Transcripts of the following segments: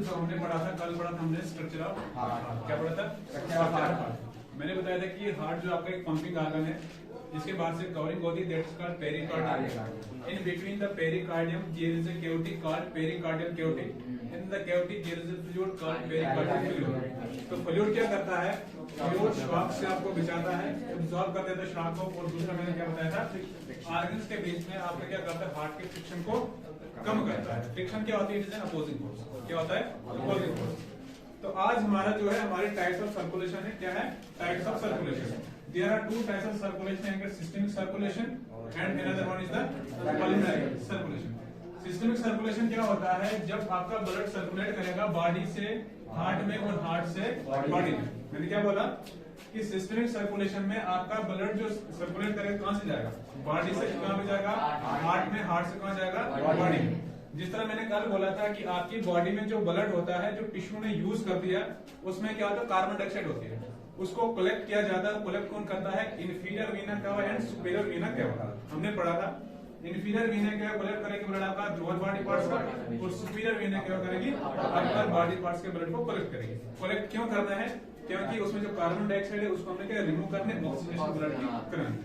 जो हमने पढ़ा था कल पढ़ा था हमने स्ट्रक्चर ऑफ हार्ट। क्या पढ़ा था? Structure of heart. मैंने बताया था कि हार्ट जो आपका एक पंपिंग ऑर्गन है, इसके बाद से कवरिंग होती है, that's called pericardium. In between the pericardium there is a cavity called pericardial cavity. In the cavity there is a fluid called pericardial fluid. तो फ्लूइड क्या करता है? फ्लूइड शॉक से आपको बचाता है, एब्जॉर्ब कर देता है शॉक को। और दूसरा मैंने क्या बताया था, ऑर्गन्स के बीच में आपका क्या करता है? हार्ट के फ्रिक्शन को कम करता है। फ्रिक्शन क्या होती है? It is an opposing force. क्या होता है? Opposing force. तो आज हमारा जो है हमारी टाइप्स ऑफ सर्कुलेशन है। क्या है? Types of circulation. There are two types of circulation, systemic circulation and another one is the pulmonary circulation. Systemic circulation क्या होता है? जब आपका ब्लड सर्कुलेट करेगा बॉडी से हार्ट में और हार्ट से बॉडी में। मैंने क्या बोला कि सिस्टमिक सर्कुलेशन में आपका ब्लड जो सर्कुलेट करेगा कहां से जाएगा? बॉडी से कहां पे जाएगा? हार्ट में। हार्ट से कहां जाएगा? बॉडी में। जिस तरह मैंने कल बोला था कि आपकी बॉडी में जो ब्लड होता है, जो टिश्यू ने यूज कर दिया, उसमें क्या होता है? कार्बन डाइऑक्साइड होती है, उसको कलेक्ट किया जाता है। कलेक्ट कौन करता है? इंफीरियर वीना केवा एंड सुपीरियर वीना केवा। हमने पढ़ा था इंफीरियर वीना केवा कलेक्ट करेगी ब्लड आपका लोअर बॉडी पार्ट्स का, और सुपीरियर वीना केवा करेगी अपर बॉडी पार्ट्स के ब्लड को कलेक्ट करेगी। कलेक्ट क्यों करना है? क्योंकि उसमें जो कार्बन डाइऑक्साइड है उसको हमने क्या रिमूव करने, ऑक्सीजनेशन ब्लड की करानी।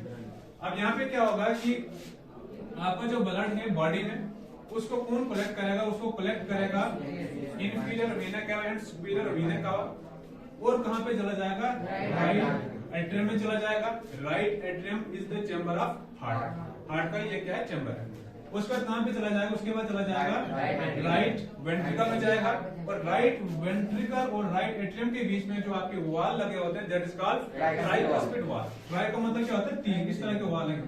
अब यहाँ पे क्या होगा कि आपका जो ब्लड है बॉडी में, उसको कौन कलेक्ट करेगा? उसको कलेक्ट करेगा इंफीरियर वीना केवा एंड सुपीरियर वीना केवा। और कहां पे चला जाएगा? राइट एट्रियम में चला जाएगा। Right atrium is the chamber of heart. Heart का ये क्या है? चैम्बर है। उसके बाद कहां पे चला जाएगा? उसके बाद चला जाएगा राइट वेंट्रिकल में जाएगा। और राइट वेंट्रिकल और राइट एट्रियम के बीच में जो आपके वॉल लगे होते हैं, that is called tricuspid valve. Tri का मतलब क्या होता है? तीन। इस तरह के वॉल लगे,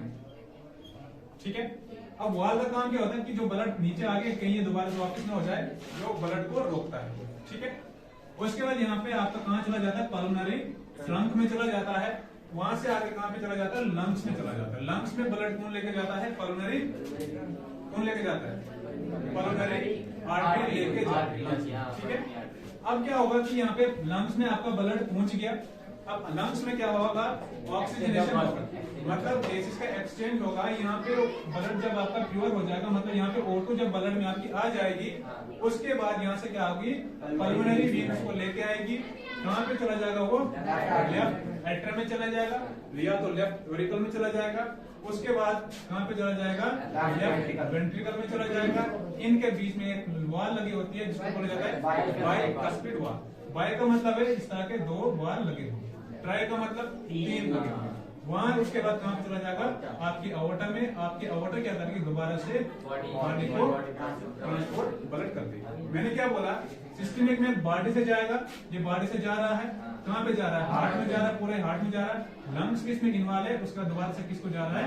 ठीक है। अब वॉल का काम क्या होता है कि जो ब्लड नीचे आगे कहीं दोबारा से वापस ना हो जाए, जो ब्लड को रोकता है, ठीक है। उसके बाद यहाँ पे आपका कहाँ चला जाता है? पल्मोनरी ट्रंक में चला जाता है। वहां से आगे कहाँ पे चला जाता है? लंग्स में चला जाता है। लंग्स में ब्लड कौन लेके जाता है? पल्मोनरी कौन लेके जाता है? पल्मोनरी आर्टरी लेके जाती है, ठीक है। अब क्या होगा कि यहाँ पे लंग्स में आपका ब्लड पहुंच गया। अब लंग्स में क्या होगा? ऑक्सीजनेशन होगा, मतलब गैसेस का एक्सचेंज होगा। यहाँ पे ब्लड जब आपका प्योर हो जाएगा, मतलब यहाँ पे O2 जब ब्लड में आपकी आ जाएगी, उसके बाद यहाँ से क्या होगी? पल्मोनरी वेन्स को लेके आएगी। कहाँ पे चला जाएगा? वो लेफ्ट एट्रियम में चला जाएगा, या तो लेफ्ट वेंट्रिकल में चला जाएगा। उसके बाद कहाँ पे चला जाएगा? लेफ्ट वेंट्रिकल में चला जाएगा। इनके बीच में एक वॉल लगी होती है जिसको बोला जाता है बाइकस्पिड वॉल। बाइ का मतलब है इस तरह के दो वॉल लगे हुए, ट्राई का मतलब तीन लगे हुए। वहां उसके बाद कहां चला जाएगा? आपकी अवोटा में। आपकी अवोटा क्या करेगी? दोबारा से बॉडी को ट्रांसपोर्ट ब्लड कर देगी। मैंने क्या बोला? सिस्टमिक में बॉडी से जाएगा, ये बॉडी से जा रहा है। कहां पे जा रहा है? हार्ट में जा रहा है, पूरे हार्ट में जा रहा है। लंग्स भी इसमें इन्वॉल्व है। उसका दोबारा से किसको जा रहा है?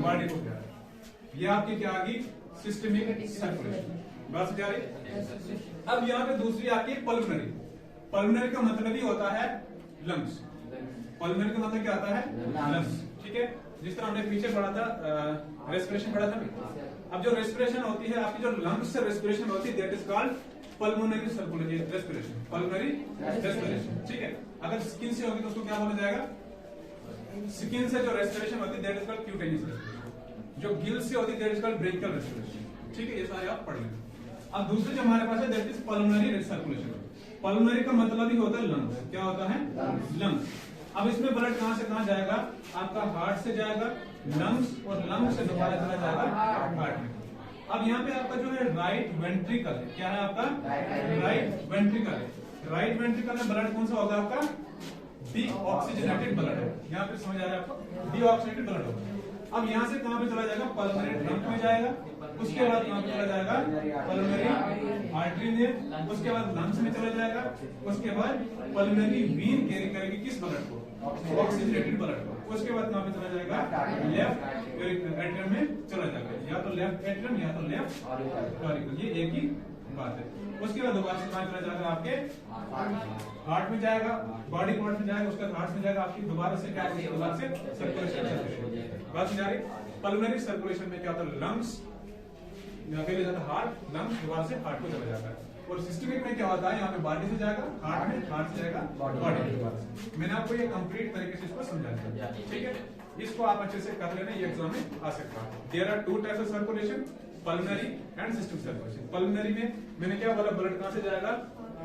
बॉडी को जा रहा है। ये आपकी क्या आ गई? Systemic circulation. बस जा रही। अब यहाँ पे दूसरी आपकी पल्मोनरी। पल्मोनरी का मतलब ही होता है लंग्स। पल्मोनरी का मतलब क्या आता है? लंग्स, ठीक है। जिस तरह हमने पीछे पढ़ा था, रेस्पिरेशन पढ़ा था। अब जो रेस्पिरेशन होती है आपकी, जो लंग्स से रेस्पिरेशन होती है, that is called pulmonary circulation respiration. Pulmonary respiration, ठीक है। अगर स्किन से होगी तो उसको क्या बोला जाएगा? स्किन से जो रेस्पिरेशन होती है, that is called cutaneous respiration. जो गिल से होती है, that is called branchial respiration, ठीक है। ये सारे आप पढ़ लेंगे। अब दूसरे जो हमारे पास है, that is pulmonary circulation. Pulmonary का मतलब ही होता है लंग्स। क्या होता है? लंग्स। अब इसमें ब्लड कहां से कहां जाएगा? आपका हार्ट से जाएगा लंग्स, और लंग्स से दोबारा चला जाएगा हार्ट में। अब यहाँ पे आपका जो है राइट वेंट्रिकल है। क्या है आपका? राइट वेंट्रिकल है। राइट वेंट्रिकल में ब्लड कौन सा होगा? आपका डीऑक्सीजनेटेड ब्लड है। यहाँ पे समझ आ रहा है आपको? डीऑक्सीजनेटेड ब्लड होगा। अब यहाँ से कहां पे चला जाएगा? पल्मोनरी ट्रंक में जाएगा। उसके बाद कहां पे चला जाएगा? पल्मोनरी आर्टरी में। उसके बाद लंग्स में चला जाएगा। उसके बाद पल्मोनरी वीन कैरी करेगी किस ब्लड को? ऑक्सीजनेटेड ब्लड को। उसके बाद कहां पे चला जाएगा? लेफ्ट एट्रियम में चला जाएगा। या तो लेफ्ट एट्रियम या तो लेफ्ट ऑरिकल, ये एक ही बात है। उसके बाद दोबारा से कहां चला जाएगा? आपके हार्ट में जाएगा, बॉडी पार्ट में जाएगा। उसके बाद हार्ट में जाएगा। आपकी दोबारा से क्या? दोबारा से सर्कुलेशन। बात समझ आ रही? पल्मोनरी सर्कुलेशन में क्या होता है? लंग्स पहले जाता है हार्ट, लंग्स, दोबारा से हार्ट को चला जाता है। और सिस्टमिक में क्या होता है? यहाँ पे बॉडी से जाएगा हार्ट में, हार्ट से जाएगा बॉडी में दोबारा से। मैंने आपको ये कंप्लीट तरीके से इसको समझा दिया, ठीक है। इसको आप अच्छे से कर लेना, ये एग्जाम में आ सकता है। There are two types of circulation, pulmonary and systemic circulation. Pulmonary में मैंने क्या बोला, ब्लड कहां से जाएगा,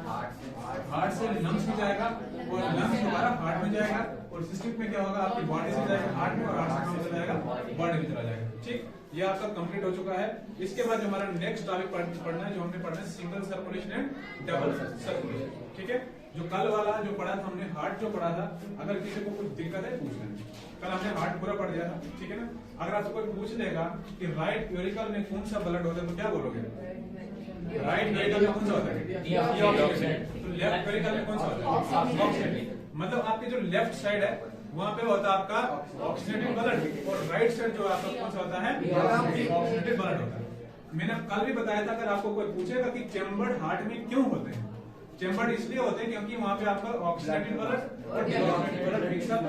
हार्ट से लंग्स में जाएगा और लंग्स दोबारा हार्ट में जाएगा, और सिस्टमिक में क्या होगा, आपकी बॉडी से जाएगा हार्ट में और हार्ट से कहां चला जाएगा, बॉडी में चला जाएगा। ठीक, ये आपका कंप्लीट हो चुका है। इसके बाद जो हमारा नेक्स्ट टॉपिक पढ़ना है, जो हमने पढ़ना है single circulation and double circulation. ठीक है, जो कल वाला जो पढ़ा था हमने, हार्ट जो पढ़ा था, अगर किसी को कुछ दिक्कत है पूछ लेना। कल हमने हार्ट पूरा पढ़ दिया था, ठीक है ना। अगर आपसे कोई पूछ लेगा कि राइट यूरिकल में कौन सा ब्लड होता है, तो क्या बोलोगे, राइट यूरिकल में कौन सा होता है, तो लेफ्ट यूरिकल में कौन सा होता है, ऑक्सीजनेटेड। मतलब आपके जो लेफ्ट साइड है वहां पे होता है आपका ऑक्सीजनेटेड ब्लड, और राइट साइड जो आपका कौन सा होता है, ऑक्सीजनेटेड ब्लड होता है। मैंने कल भी बताया था, अगर आपको कोई पूछेगा कि चेम्बर्ड हार्ट में क्यों होते हैं, चेम्बर्ड इसलिए होते हैं क्योंकि वहां पे आपका ऑक्सीजनेटेड ब्लड और डीऑक्सीजनेटेड ब्लड मिक्सअप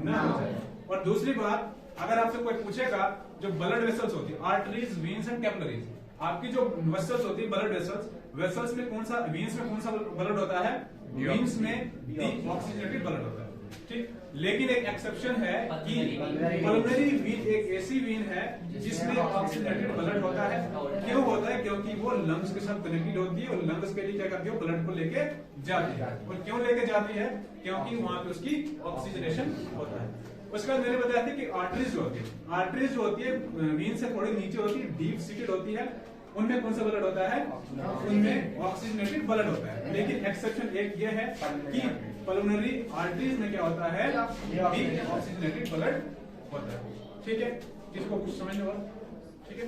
ना हो जाए। और दूसरी बात, अगर आपसे कोई पूछेगा जो ब्लड वेसल्स होती है, आर्टरीज, वीन्स एंड कैपिलरीज, आपकी जो वेसल्स होती है ब्लड वेसल्स, वेसल्स में कौन सा, वीन्स में कौन सा ब्लड होता है, वीन्स में डीऑक्सीजनेटेड ब्लड होता है। ठीक, लेकिन एक एक्सेप्शन है कि पल्मोनरी वीन एक ऐसी वीन है जिसमें ऑक्सीजनेटेड ब्लड होता है। क्यों होता है, क्योंकि वो लंग्स के साथ कनेक्टेड होती है और लंग्स के लिए क्या करती है, ब्लड को लेके जाती है। और क्यों लेके जाती है, क्योंकि वहां पे उसकी ऑक्सीजनेशन होता है। उसके बाद मैंने बताया था कि आर्टरीज जो होती है, आर्टरीज जो होती है वीन से थोड़ी नीचे होती है, डीप सीटेड होती है, उनमें कौन सा ब्लड होता है, उनमें ऑक्सीजनेटेड ब्लड होता है। लेकिन एक्सेप्शन एक ये है कि पल्मोनरी आर्टरीज में क्या होता है, ऑक्सीजनेटेड ब्लड होता है। ठीक है, इसको कुछ समझ लो, ठीक है।